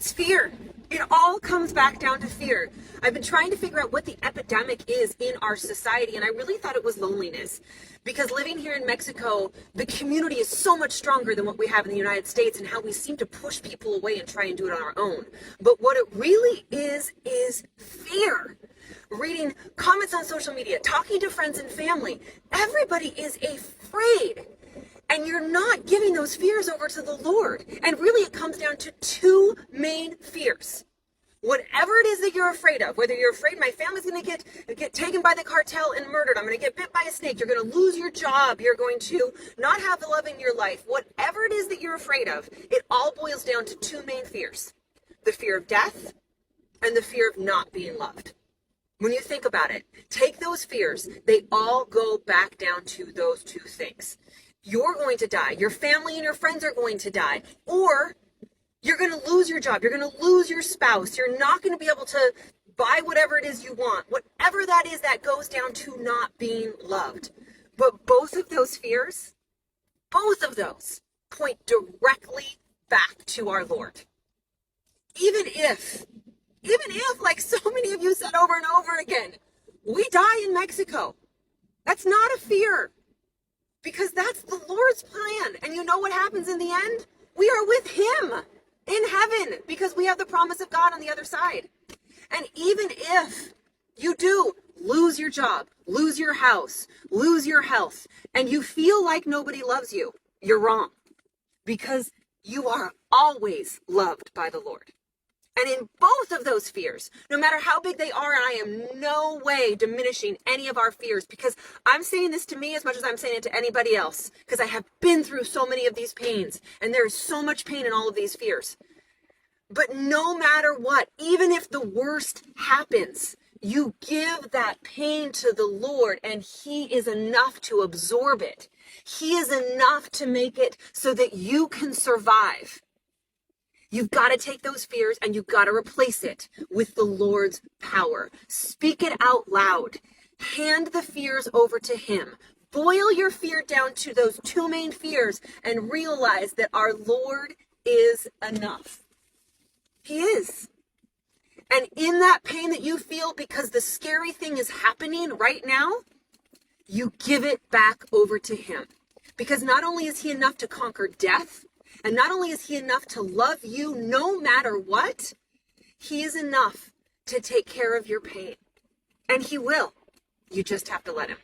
It's fear. It all comes back down to fear. I've been trying to figure out what the epidemic is in our society, and I really thought it was loneliness. Because living here in Mexico, the community is so much stronger than what we have in the United States, and how we seem to push people away and try and do it on our own. But what it really is fear. Reading comments on social media, talking to friends and family, everybody is afraid. And you're not giving those fears over to the Lord. And really it comes down to two main fears. Whatever it is that you're afraid of, whether you're afraid my family's going to get taken by the cartel and murdered, I'm going to get bit by a snake, you're going to lose your job, you're going to not have the love in your life, whatever it is that you're afraid of, it all boils down to two main fears. The fear of death and the fear of not being loved. When you think about it, take those fears, they all go back down to those two things. You're going to die. Your family and your friends are going to die. Or you're going to lose your job. You're going to lose your spouse. You're not going to be able to buy whatever it is you want. Whatever that is, that goes down to not being loved. But both of those fears, both of those point directly back to our Lord. Even if, like so many of you said over and over again, we die in Mexico. That's not a fear. Because that's the Lord's plan. And you know what happens in the end? We are with him in heaven because we have the promise of God on the other side. And even if you do lose your job, lose your house, lose your health, and you feel like nobody loves you, you're wrong. Because you are always loved by the Lord. And in both of those fears, no matter how big they are, and I am no way diminishing any of our fears, because I'm saying this to me as much as I'm saying it to anybody else, because I have been through so many of these pains, and there is so much pain in all of these fears. But no matter what, even if the worst happens, you give that pain to the Lord, and he is enough to absorb it. He is enough to make it so that you can survive. You've got to take those fears and you've got to replace it with the Lord's power. Speak it out loud. Hand the fears over to him. Boil your fear down to those two main fears and realize that our Lord is enough. He is. And in that pain that you feel because the scary thing is happening right now, you give it back over to him. Because not only is he enough to conquer death, and not only is he enough to love you no matter what, he is enough to take care of your pain. And he will. You just have to let him.